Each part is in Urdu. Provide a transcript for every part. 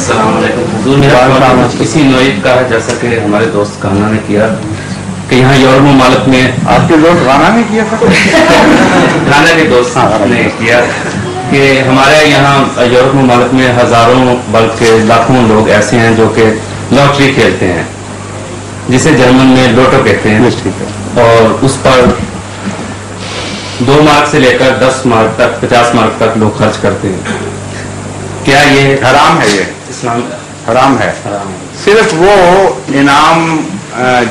السلام علیکم حضور. میرا اسی نوعیت کا ہے جیسا کہ ہمارے دوست کانا نے کیا کہ یہاں یورپ ممالک میں. آپ کے دوست رانا نے کیا تھا؟ کانا کے دوست نے کیا کہ ہمارے یہاں یورپ ممالک میں ہزاروں بلکہ لاکھوں لوگ ایسے ہیں جو کہ لاٹری کھیلتے ہیں جسے جرمن میں لوٹو کہتے ہیں, اور اس پر 2 مارک سے لے کر 10 مارک تک 50 مارک تک لوگ خرچ کرتے ہیں. کیا یہ حرام ہے؟ یہ اسلام حرام ہے. صرف وہ انعام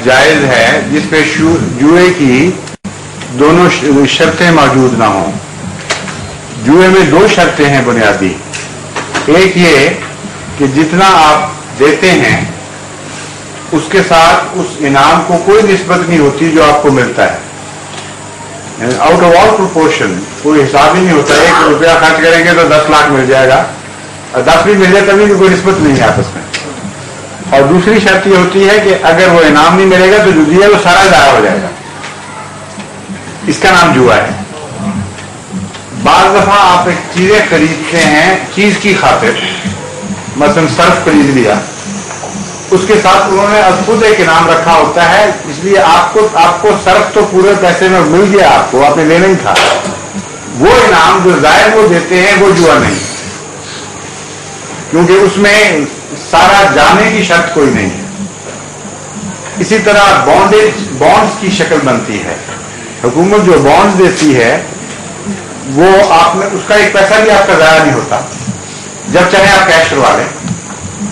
جائز ہے جس پہ جوئے کی دونوں شرطیں موجود نہ ہوں. جوئے میں 2 شرطیں ہیں بنیادی. ایک یہ کہ جتنا آپ دیتے ہیں اس کے ساتھ اس انعام کو کوئی نسبت نہیں ہوتی جو آپ کو ملتا ہے. آؤٹ آف آل پروپورشن, کوئی حساب ہی نہیں ہوتا. 1 روپیہ خرچ کریں گے تو 10 لاکھ مل جائے گا, اور 10 بھی مل جائے تبھی بھی کوئی نسبت نہیں ہے آپس میں. اور دوسری شرط یہ ہوتی ہے کہ اگر وہ انعام نہیں ملے گا تو جو دیا وہ سارا ضائع ہو جائے گا. اس کا نام جوا ہے. بعض دفعہ آپ ایک چیزیں خریدتے ہیں چیز کی خاطر, مثلا صرف خرید لیا, اس کے ساتھ انہوں نے خود ایک انعام رکھا ہوتا ہے, اس لیے آپ کو صرف تو پورے پیسے میں مل گیا, آپ نے لینا ہی تھا. وہ انعام جو ظاہر وہ دیتے ہیں وہ جوا نہیں, کیونکہ اس میں سارا جانے کی شرط کوئی نہیں ہے. اسی طرح بانڈز کی شکل بنتی ہے. حکومت جو بانڈز دیتی ہے وہ آپ میں اس کا ایک پیسہ بھی آپ کا ضائع نہیں ہوتا, جب چاہے آپ کیش کروا لیں.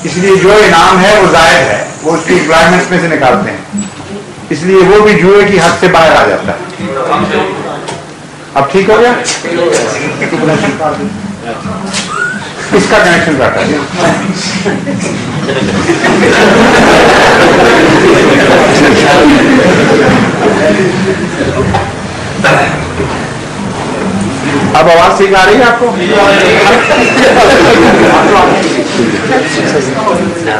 اس لیے جو انعام ہے وہ زائد ہے, وہ اس کی امپلائمنٹ میں سے نکالتے ہیں, اس لیے وہ بھی جوئے کی حد سے باہر آ جاتا ہے. اب ٹھیک ہو گیا؟ اس کا کنیکشن کاٹا گیا. اب آواز ٹھیک آ رہی ہے آپ کو؟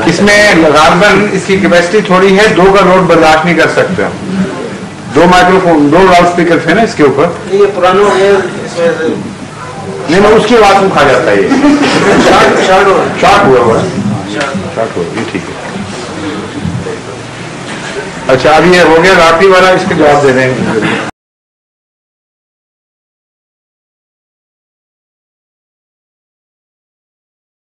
اس میں غالباً اس کی کیپیسٹی تھوڑی ہے, 2 کا لوڈ برداشت نہیں کر سکتے. 2 مائکرو فون 2 لاؤڈ اسپیکر تھے نا اس کے اوپر. یہ پرانا ہو گیا, نہیں میں اس کی آواز کو کھا جاتا ہے. یہ شارٹ ہوا یہ ٹھیک ہے. اچھا اب یہ ہو گیا راپی والا, اس کے جواب دے دیں.